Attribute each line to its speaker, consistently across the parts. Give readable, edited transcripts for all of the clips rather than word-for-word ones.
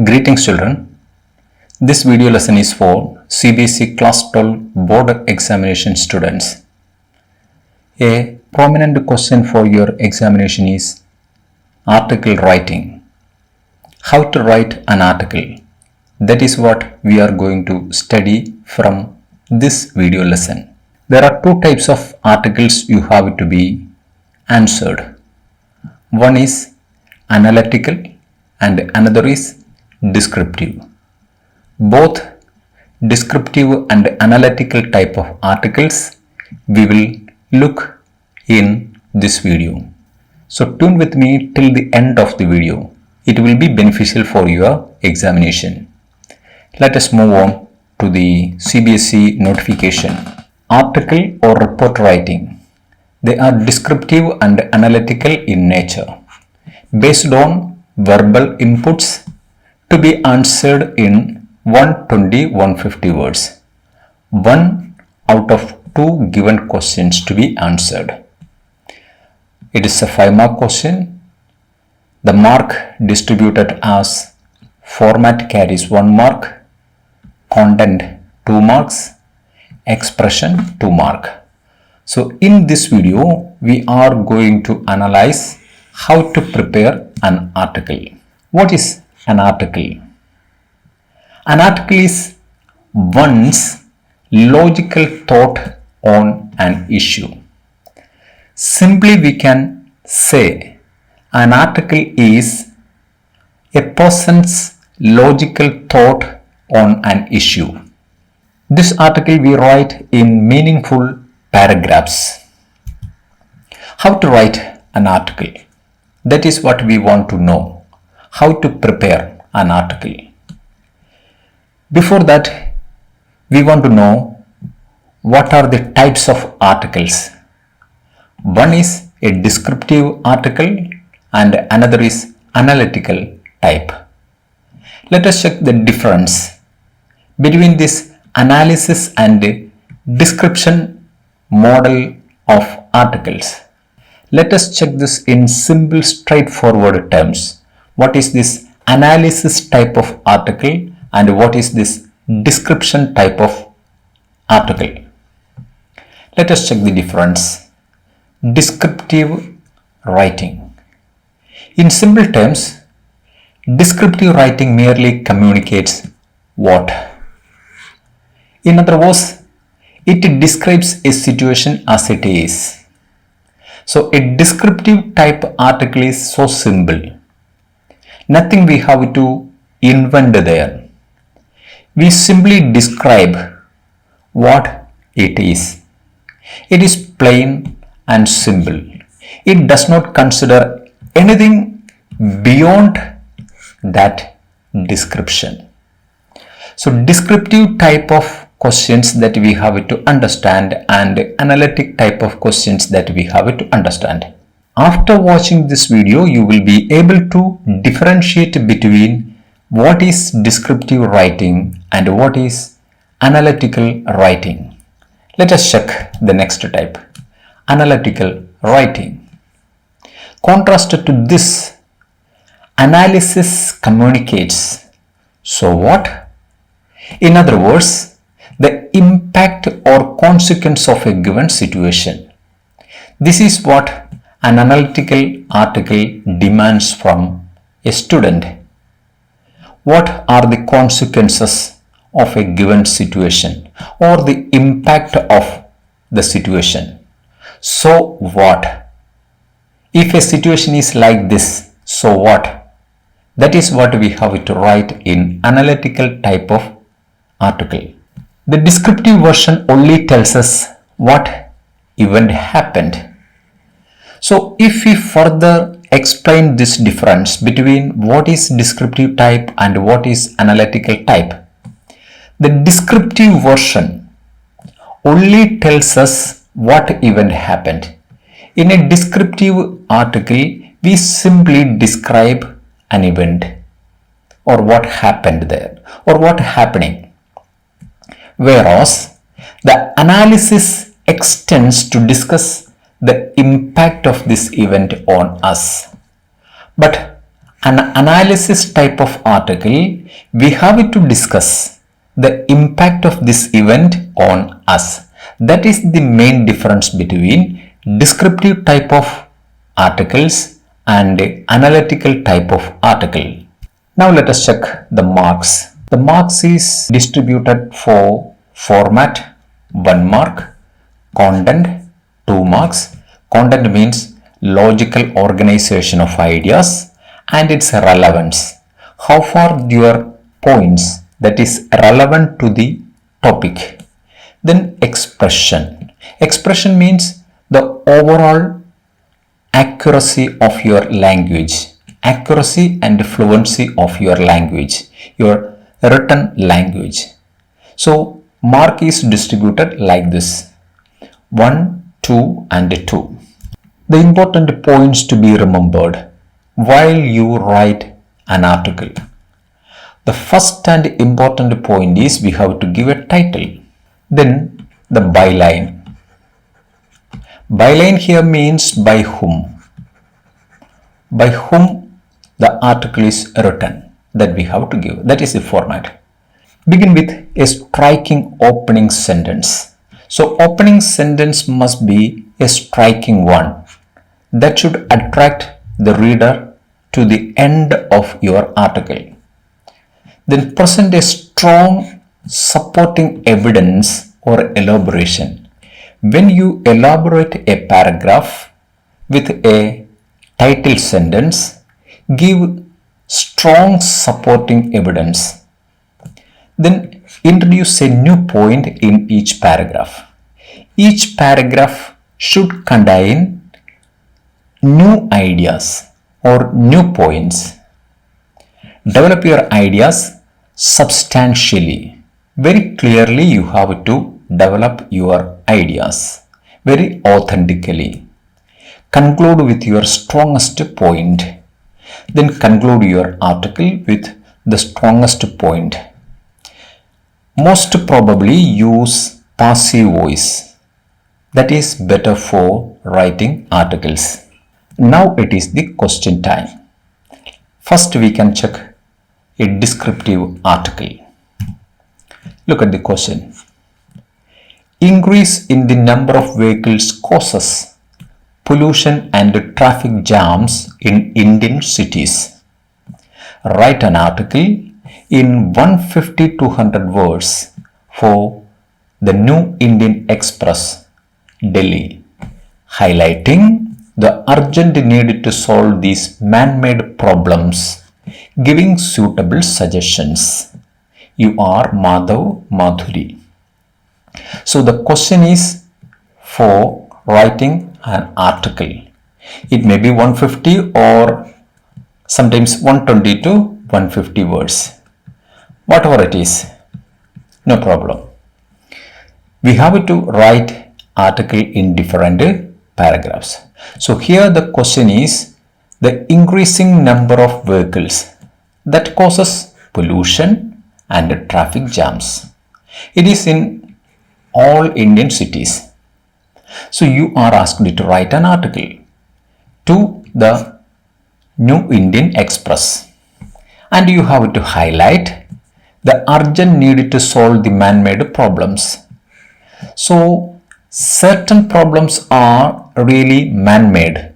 Speaker 1: Greetings children. This video lesson is for CBSE Class 12 Board Examination students. A prominent question for your examination is article writing. How to write an article. That is what we are going to study from this video lesson. There are two types of articles you have to be answered. One is analytical and another is descriptive. Both descriptive and analytical type of articles we will look in this video. So tune with me till the end of the video. It will be beneficial for your examination. Let us move on to the CBSE notification. Article or report writing. They are descriptive and analytical in nature, based on verbal inputs to be answered in 120-150 words. 1 out of 2 given questions to be answered. It is a 5-mark question. The mark distributed as format carries 1 mark, content 2 marks, expression 2 mark. So in this video, we are going to analyze how to prepare an article. What is an article? An article is one's logical thought on an issue. Simply we can say an article is a person's logical thought on an issue. This article we write in meaningful paragraphs. How to write an article? That is what we want to know. How to prepare an article. Before that, we want to know what are the types of articles. One is a descriptive article and another is analytical type. Let us check the difference between this analysis and description model of articles. Let us check this in simple, straightforward terms. What is this analysis type of article and what is this description type of article? Let us check the difference. Descriptive writing. In simple terms, descriptive writing merely communicates what? In other words, it describes a situation as it is. So a descriptive type article is so simple. Nothing we have to invent there. We simply describe what it is. It is plain and simple. It does not consider anything beyond that description. So descriptive type of questions that we have to understand and analytic type of questions that we have to understand. After watching this video, you will be able to differentiate between what is descriptive writing and what is analytical writing. Let us check the next type, analytical writing. Contrasted to this, analysis communicates. So what? In other words, the impact or consequence of a given situation. This is what an analytical article demands from a student. What are the consequences of a given situation or the impact of the situation? So what? If a situation is like this, so what? That is what we have to write in analytical type of article. The descriptive version only tells us what event happened. So if we further explain this difference between what is descriptive type and what is analytical type, the descriptive version only tells us what event happened. In a descriptive article, we simply describe an event or what happened there or what happening. Whereas the analysis extends to discuss the impact of this event on us. But an analysis type of article, we have to discuss the impact of this event on us. That is the main difference between descriptive type of articles and analytical type of article. Now let us check the marks. The marks is distributed for format 1 mark, content 2 marks. Content means logical organization of ideas and its relevance. How far your points that is relevant to the topic. Then expression. Expression means the overall accuracy of your language. Accuracy and fluency of your language, your written language. So mark is distributed like this: 1, 2 and 2. The important points to be remembered while you write an article. The first and important point is we have to give a title. Then the byline. Byline here means by whom. By whom the article is written, that we have to give. That is the format. Begin with a striking opening sentence. So opening sentence must be a striking one that should attract the reader to the end of your article. Then present a strong supporting evidence or elaboration. When you elaborate a paragraph with a title sentence, give strong supporting evidence. Then introduce a new point in each paragraph. Each paragraph should contain new ideas or new points. Develop your ideas substantially. Very clearly you have to develop your ideas very authentically. Conclude with your strongest point. Then conclude your article with the strongest point. Most probably use passive voice. That is better for writing articles. Now it is the question time. First we can check a descriptive article. Look at the question. Increase in the number of vehicles causes pollution and traffic jams in Indian cities. Write an article in 150 to 100 words for the New Indian Express, Delhi, highlighting the urgent need to solve these man-made problems, giving suitable suggestions. You are Madhav Madhuri. So the question is for writing an article. It may be 150 or sometimes 120 to 150 words. Whatever it is, no problem. We have to write article in different paragraphs. So here the question is the increasing number of vehicles that causes pollution and traffic jams. It is in all Indian cities. So you are asked to write an article to the New Indian Express and you have to highlight the urgent need to solve the man-made problems. So certain problems are really man-made.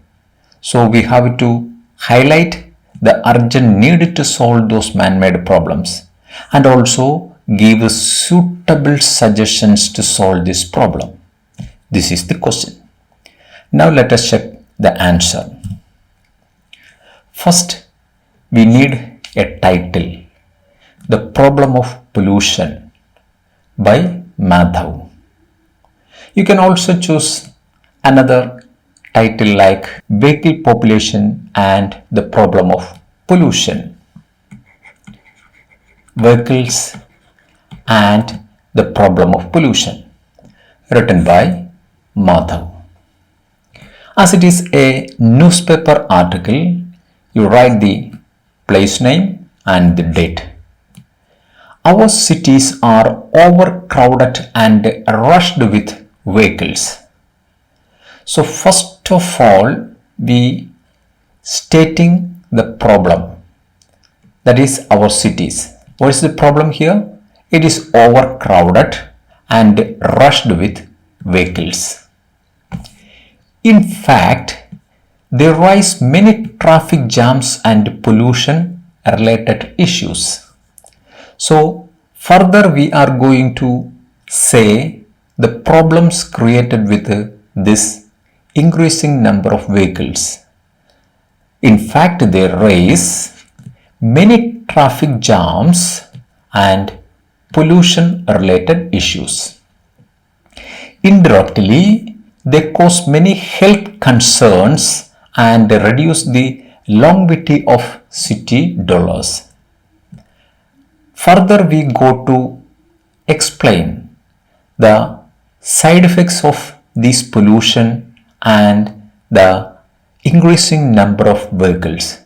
Speaker 1: So we have to highlight the urgent need to solve those man-made problems and also give suitable suggestions to solve this problem. This is the question. Now let us check the answer. First, we need a title. The Problem of Pollution by Madhav. You can also choose another title like Vehicle Population and the Problem of Pollution. Vehicles and the Problem of Pollution, written by Madhav. As it is a newspaper article, you write the place name and the date. Our cities are overcrowded and rushed with vehicles. So first of all, we stating the problem. that is our cities. What is the problem here? It is overcrowded and rushed with vehicles. In fact, there rise many traffic jams and pollution related issues. So further we are going to say the problems created with this increasing number of vehicles. In fact, they raise many traffic jams and pollution related issues. Indirectly, they cause many health concerns and reduce the longevity of city dwellers. Further, we go to explain the side effects of this pollution and the increasing number of vehicles.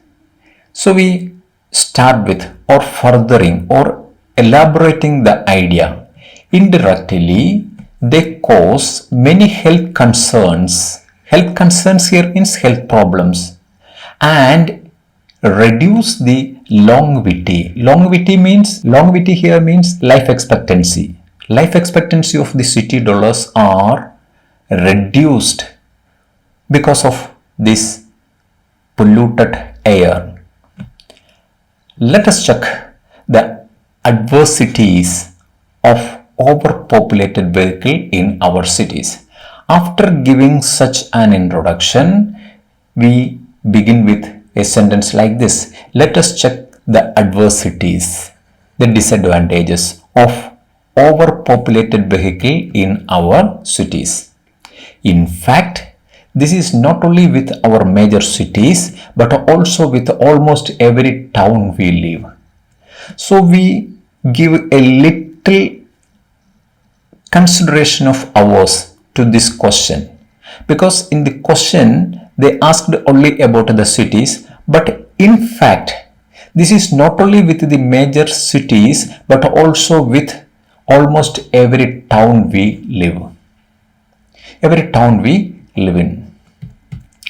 Speaker 1: So we start with or furthering or elaborating the idea. Indirectly, they cause many health concerns. Health concerns here means health problems and reduce the longevity. Longevity here means life expectancy. Life expectancy of the city dwellers are reduced because of this polluted air. Let us check the adversities of overpopulated vehicle in our cities. After giving such an introduction, we begin with a sentence like this. Let us check the adversities, the disadvantages of overpopulated vehicle in our cities. In fact, this is not only with our major cities but also with almost every town we live. So we give a little consideration of ours to this question, because in the question they asked only about the cities, but in fact this is not only with the major cities but also with almost every town we live. Every town we live in.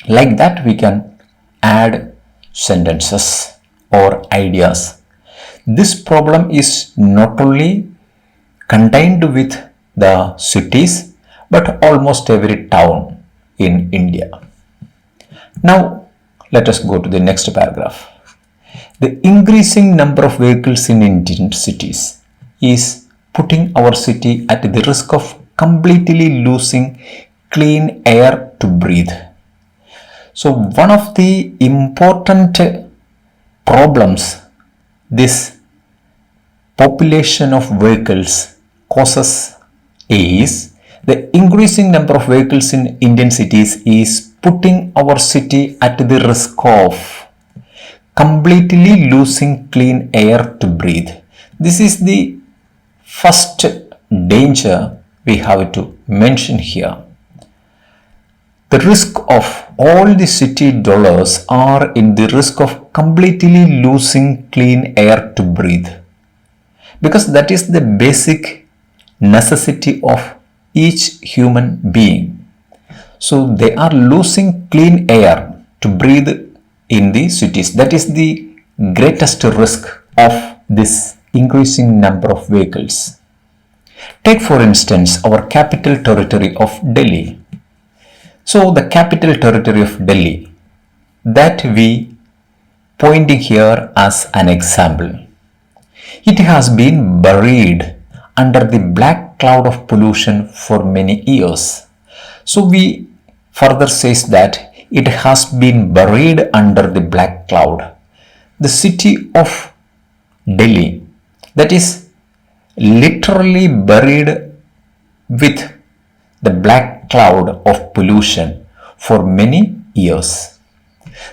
Speaker 1: Like that we can add sentences or ideas. This problem is not only contained with the cities but almost every town in India. Now let us go to the next paragraph. The increasing number of vehicles in Indian cities is putting our city at the risk of completely losing clean air to breathe. So one of the important problems this population of vehicles causes is the increasing number of vehicles in Indian cities is putting our city at the risk of completely losing clean air to breathe. This is the first danger we have to mention here. The risk of all the city dwellers are in the risk of completely losing clean air to breathe, because that is the basic necessity of each human being. So they are losing clean air to breathe in the cities. That is the greatest risk of this increasing number of vehicles. Take for instance our capital territory of Delhi. So the capital territory of Delhi that we pointing here as an example. It has been buried under the black cloud of pollution for many years. So we further says that it has been buried under the black cloud. The city of Delhi, that is literally buried with the black cloud of pollution for many years.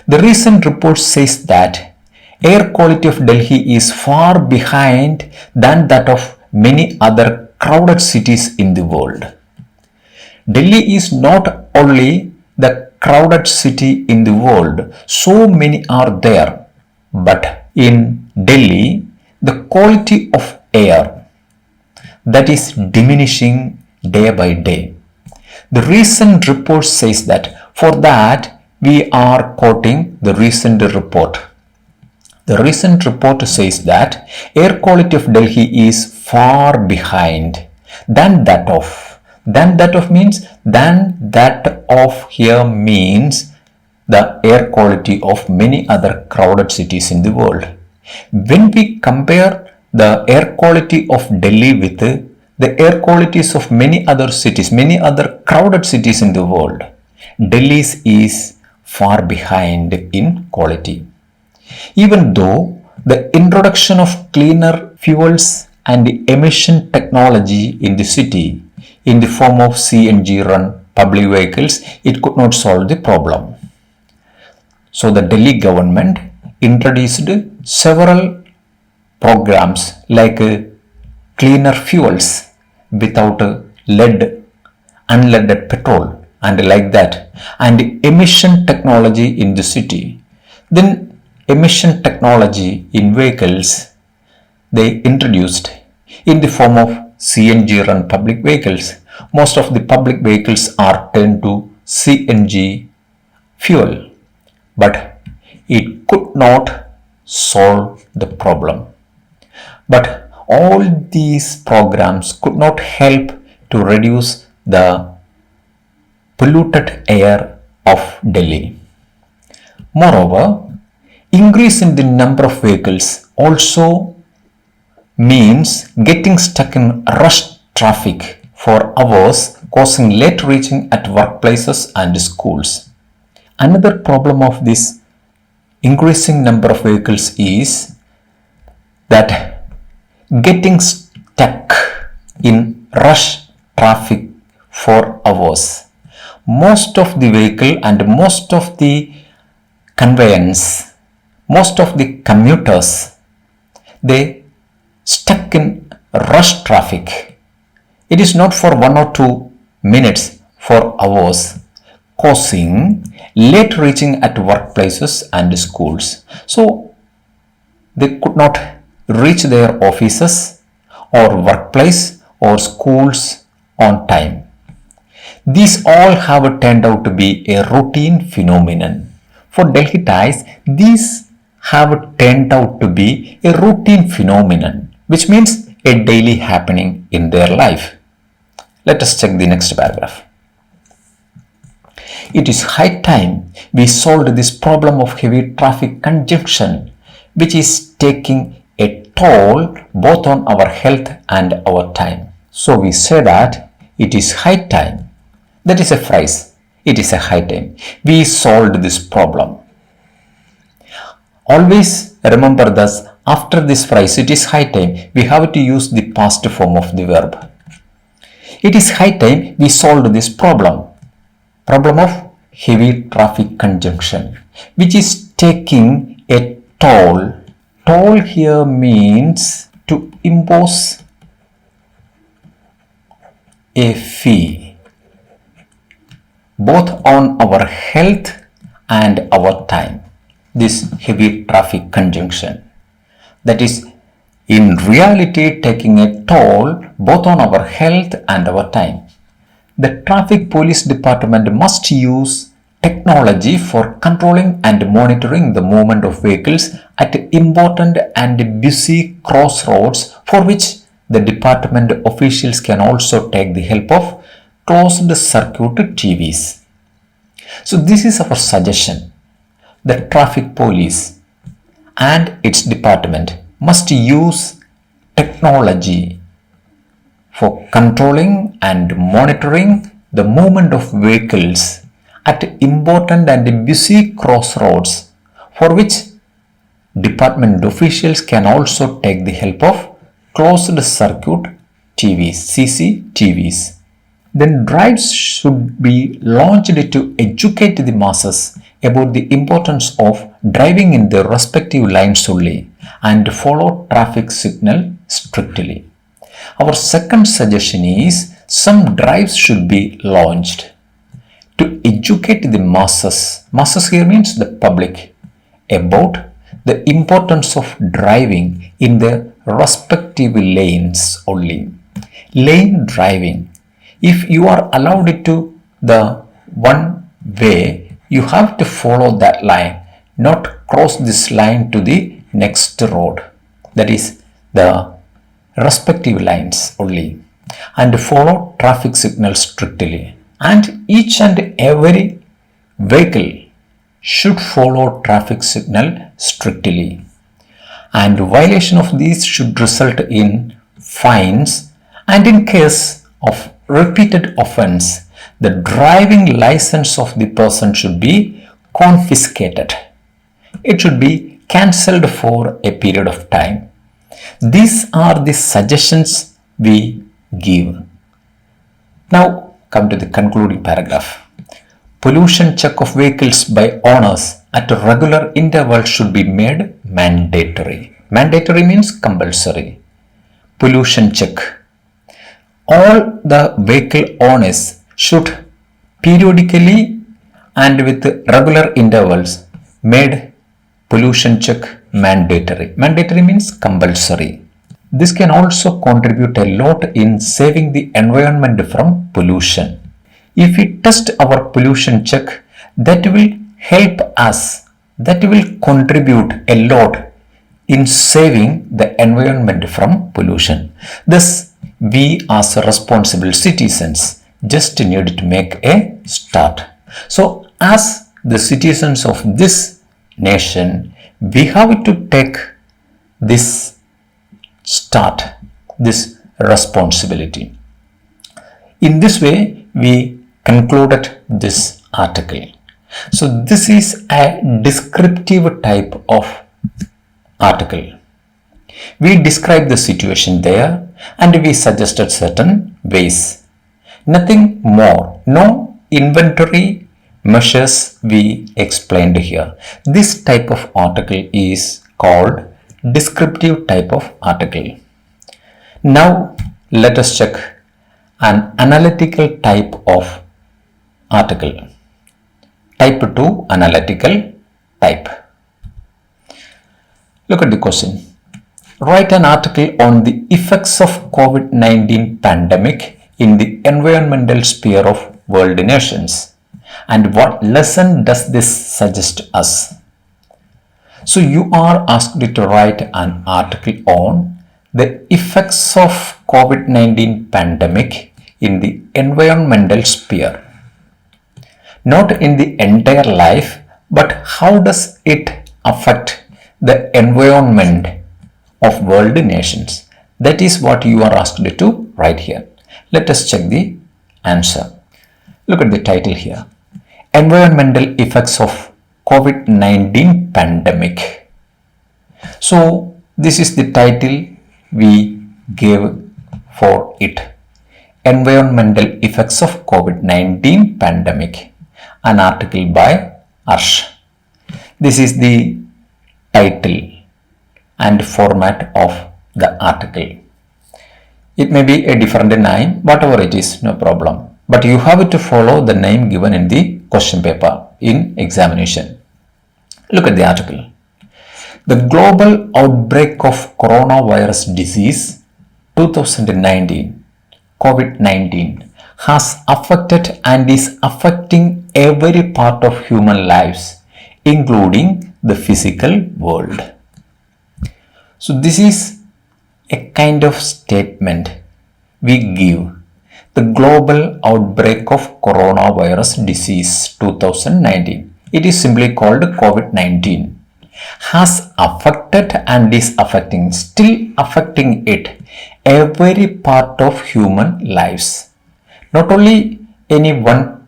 Speaker 1: The recent report says that air quality of Delhi is far behind than that of many other crowded cities in the world. Delhi is not only the crowded city in the world, so many are there, but in Delhi, the quality of air that is diminishing day by day. The recent report says that. For that, we are quoting the recent report. The recent report says that air quality of Delhi is far behind than that of means than that of here means the air quality of many other crowded cities in the world. When we compare the air quality of Delhi with the air qualities of many other cities, many other crowded cities in the world, Delhi's is far behind in quality. Even though the introduction of cleaner fuels and emission technology in the city in the form of CNG run public vehicles, it could not solve the problem. So the Delhi government introduced several programs like cleaner fuels without lead, unleaded petrol and like that, and emission technology in the city. Then emission technology in vehicles they introduced in the form of CNG run public vehicles. Most of the public vehicles are turned to CNG fuel, but it could not solve the problem. But all these programs could not help to reduce the polluted air of Delhi. Moreover, increase in the number of vehicles also means getting stuck in rush traffic for hours, causing late reaching at workplaces and schools. Another problem of this increasing number of vehicles is that getting stuck in rush traffic for hours. Most of the vehicle and most of the conveyance, most of the commuters, they stuck in rush traffic. It is not for 1 or 2 minutes, for hours, causing late reaching at workplaces and schools. So they could not reach their offices or workplace or schools on time. These all have turned out to be a routine phenomenon. For Delhiites, these have turned out to be a routine phenomenon, which means a daily happening in their life. Let us check the next paragraph. It is high time we solved this problem of heavy traffic congestion, which is taking a toll both on our health and our time. So we say that it is high time. That is a phrase. It is a high time we solved this problem. Always remember this. After this phrase, it is high time, we have to use the past form of the verb. It is high time we solved this problem. Problem of heavy traffic congestion, which is taking a toll. Toll here means to impose a fee both on our health and our time. This heavy traffic congestion, that is in reality taking a toll both on our health and our time. The traffic police department must use technology for controlling and monitoring the movement of vehicles at important and busy crossroads, for which the department officials can also take the help of closed circuit TVs. So this is our suggestion. The traffic police and its department must use technology for controlling and monitoring the movement of vehicles at important and busy crossroads, for which department officials can also take the help of closed circuit TVs, CCTVs. Then drives should be launched to educate the masses about the importance of driving in their respective lines only and follow traffic signal strictly. Our second suggestion is some drives should be launched to educate the masses. Masses here means the public about the importance of driving in the respective lanes only. Lane driving. If you are allowed to the one way, you have to follow that line, not cross this line to the next road, that is the respective lines only, and follow traffic signals strictly. And each and every vehicle should follow traffic signal strictly, and violation of these should result in fines, and in case of repeated offense the driving license of the person should be confiscated. It should be cancelled for a period of time. These are the suggestions we give. Now come to the concluding paragraph. Pollution check of vehicles by owners at a regular interval should be made mandatory. Mandatory means compulsory. Pollution check. All the vehicle owners should periodically and with regular intervals made pollution check mandatory. Mandatory means compulsory. This can also contribute a lot in saving the environment from pollution. If we test our pollution check, that will help us, that will contribute a lot in saving the environment from pollution. Thus, we as responsible citizens just need to make a start. So, as the citizens of this nation, we have to take this start, this responsibility. In this way, we concluded this article. So this is a descriptive type of article. We describe the situation there and we suggested certain ways. Nothing more, no inventory measures we explained here. This type of article is called descriptive type of article. Now let us check an analytical type of article. Type 2 analytical type. Look at the question. Write an article on the effects of COVID-19 pandemic in the environmental sphere of world nations. And what lesson does this suggest us? So you are asked to write an article on the effects of COVID-19 pandemic in the environmental sphere. Not in the entire life, but how does it affect the environment of world nations? That is what you are asked to write here. Let us check the answer. Look at the title here. Environmental effects of COVID-19 pandemic. So this is the title we gave for it. Environmental effects of COVID-19 pandemic. An article by Arsh. This is the title and format of the article. It may be a different name, whatever it is, no problem. But you have to follow the name given in the question paper in examination. Look at the article. The global outbreak of coronavirus disease 2019, COVID-19, has affected and is affecting every part of human lives, including the physical world. So this is a kind of statement we give. The global outbreak of coronavirus disease 2019, it is simply called COVID-19, has affected and is affecting, still affecting it, every part of human lives. Not only any one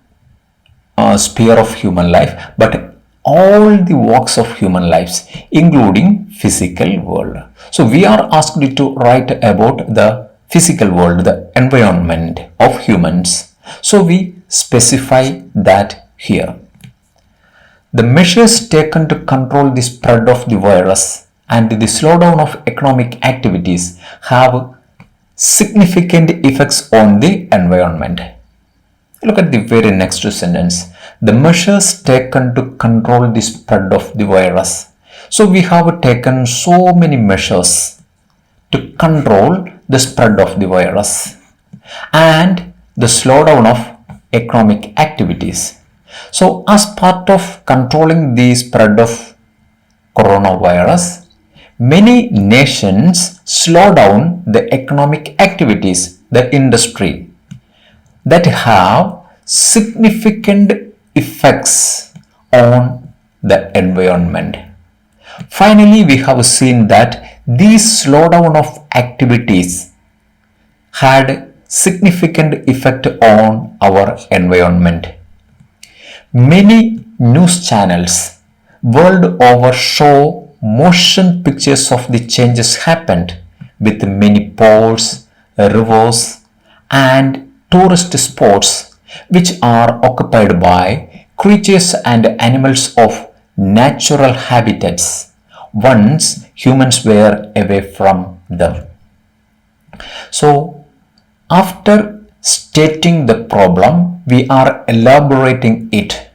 Speaker 1: sphere of human life, but all the walks of human lives, including physical world. So we are asked to write about the physical world, the environment of humans. So we specify that here. The measures taken to control the spread of the virus and the slowdown of economic activities have significant effects on the environment. Look at the very next sentence. The measures taken to control the spread of the virus. So we have taken so many measures to control the spread of the virus and the slowdown of economic activities. So as part of controlling the spread of coronavirus, many nations slow down the economic activities, the industry, that have significant effects on the environment. Finally, we have seen that these slowdown of activities had significant effect on our environment. Many news channels world over show motion pictures of the changes happened with many ponds, rivers, and tourist spots which are occupied by creatures and animals of natural habitats once humans were away from them. So, after stating the problem, we are elaborating it.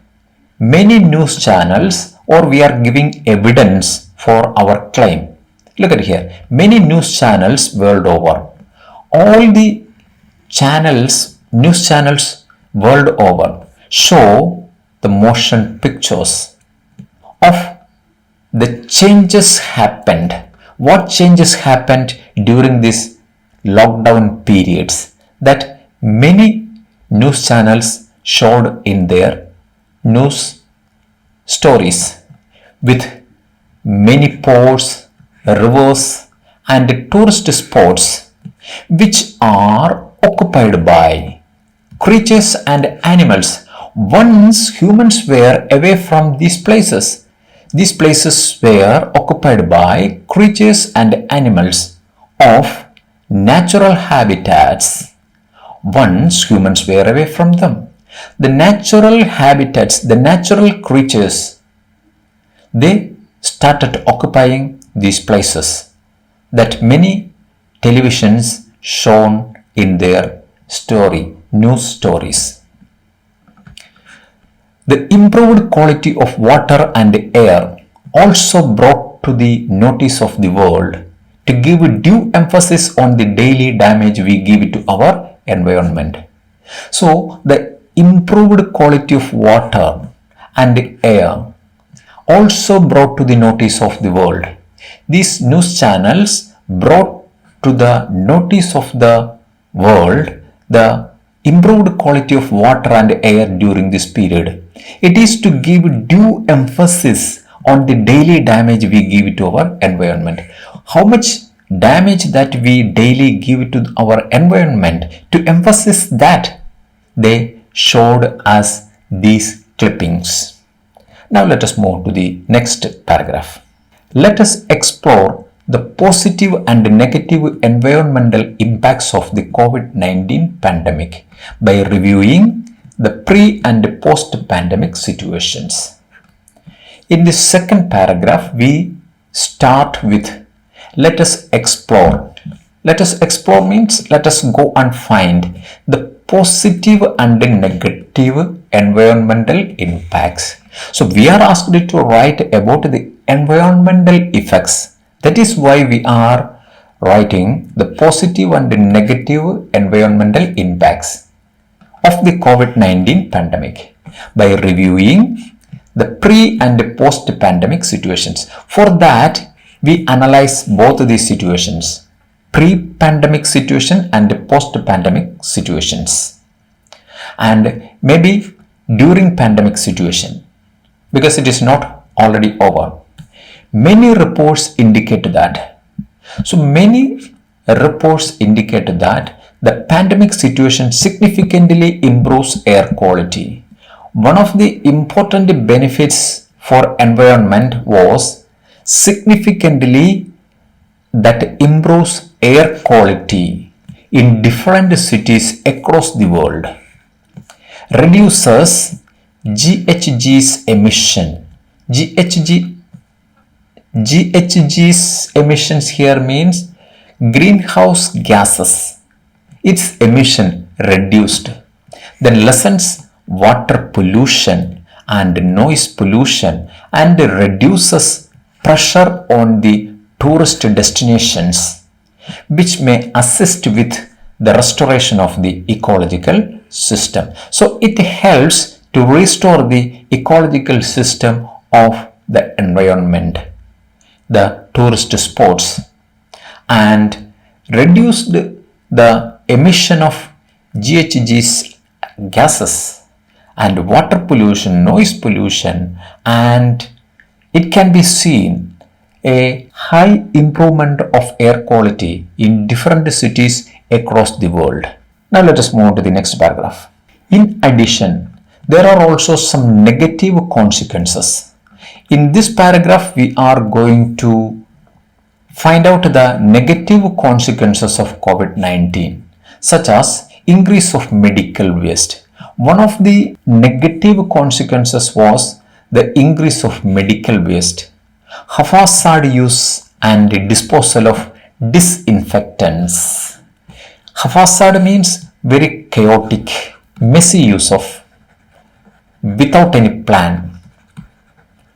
Speaker 1: Many news channels, or we are giving evidence for our claim. Look at here. Many news channels world over. All the news channels world over show the motion pictures of the changes happened. What changes happened during this lockdown periods that many news channels showed in their news stories with many ports, rivers, and tourist spots which are occupied by creatures and animals once humans were away from these places. These places were occupied by creatures and animals of natural habitats once humans were away from them. The natural habitats, the natural creatures, they started occupying these places that many televisions shown in their news stories. The improved quality of water and air also brought to the notice of the world to give due emphasis on the daily damage we give to our environment. So, the improved quality of water and air also brought to the notice of the world. These news channels brought to the notice of the world the improved quality of water and air during this period. It is to give due emphasis on the daily damage we give to our environment. How much damage that we daily give to our environment, to emphasize that they showed us these clippings. Now let us move to the next paragraph. Let us explore the positive and negative environmental impacts of the COVID-19 pandemic by reviewing the pre- and post-pandemic situations. In the second paragraph, we start with let us explore. Let us explore means let us go and find the positive and negative environmental impacts. So we are asked to write about the environmental effects. That is why we are writing the positive and negative environmental impacts of the COVID-19 pandemic by reviewing the pre- and post-pandemic situations. For that, we analyze both these situations, pre-pandemic situation and post-pandemic situations, and maybe during pandemic situation, because it is not already over. Many reports indicate that. So many reports indicate that the pandemic situation significantly improves air quality. One of the important benefits for environment was significantly that improves air quality in different cities across the world, reduces GHG's emission. GHG's emissions here means greenhouse gases. Its emission reduced, then lessens water pollution and noise pollution and reduces pressure on the tourist destinations, which may assist with the restoration of the ecological system. So it helps to restore the ecological system of the environment. The tourist spots and reduced the emission of GHGs gases and water pollution, noise pollution, and it can be seen a high improvement of air quality in different cities across the world. Now let us move on to the next paragraph. In addition, there are also some negative consequences. In this paragraph, we are going to find out the negative consequences of COVID-19, such as increase of medical waste. One of the negative consequences was the increase of medical waste, haphazard use and disposal of disinfectants. Haphazard means very chaotic, messy use of without any plan.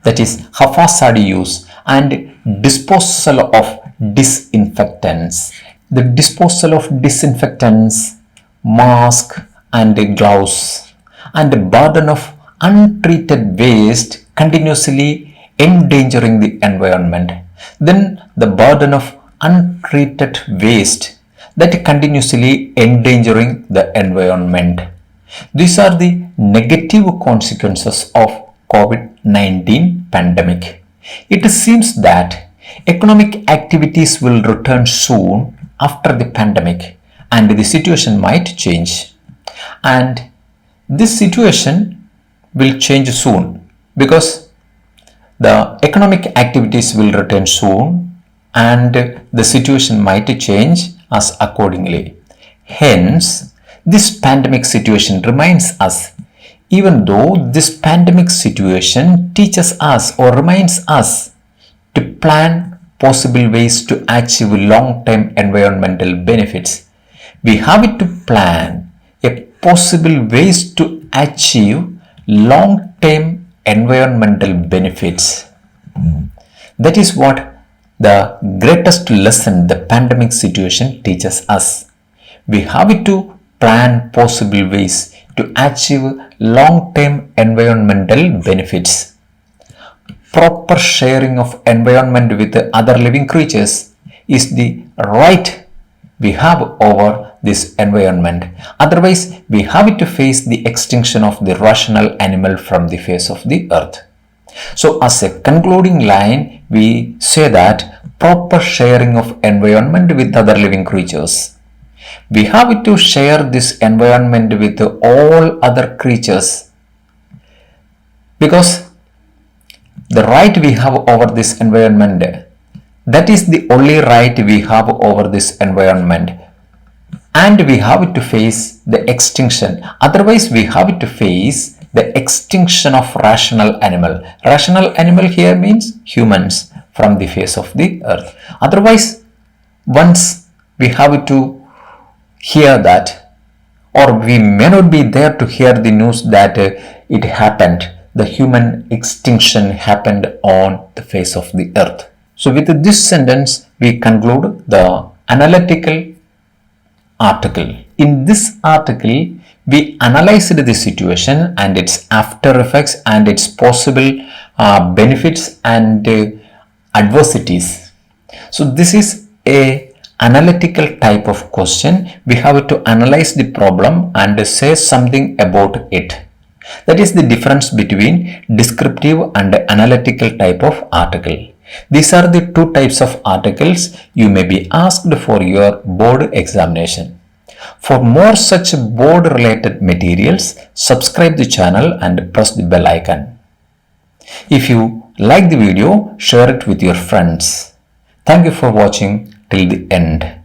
Speaker 1: That is haphazard use and disposal of disinfectants. The disposal of disinfectants, mask and gloves, and the burden of untreated waste continuously endangering the environment. Then the burden of untreated waste that continuously endangering the environment. These are the negative consequences of COVID-19 pandemic. It seems that economic activities will return soon after the pandemic and the situation might change. And this situation will change soon because the economic activities will return soon and the situation might change us accordingly. Hence, this pandemic situation reminds us, even though this pandemic situation teaches us or reminds us to plan possible ways to achieve long-term environmental benefits. We have to plan a possible ways to achieve long-term environmental benefits. That is what the greatest lesson the pandemic situation teaches us. We have to plan possible ways to achieve long-term environmental benefits. Proper sharing of environment with other living creatures is the right we have over this environment. Otherwise, we have to face the extinction of the rational animal from the face of the earth. So, as a concluding line, we say that proper sharing of environment with other living creatures. We have to share this environment with all other creatures because the right we have over this environment, that is the only right we have over this environment, and we have to face the extinction. Otherwise, we have to face the extinction of rational animal. Rational animal here means humans from the face of the earth. Otherwise, once we have to hear that, or we may not be there to hear the news that it happened, the human extinction happened on the face of the earth. So with this sentence, we conclude the analytical article. In this article, we analyzed the situation and its after effects and its possible benefits and adversities. So this is a analytical type of question. We have to analyze the problem and say something about it. That is the difference between descriptive and analytical type of article. These are the two types of articles you may be asked for your board examination. For more such board related materials, subscribe the channel and press the bell icon. If you like the video, share it with your friends. Thank you for watching till the end.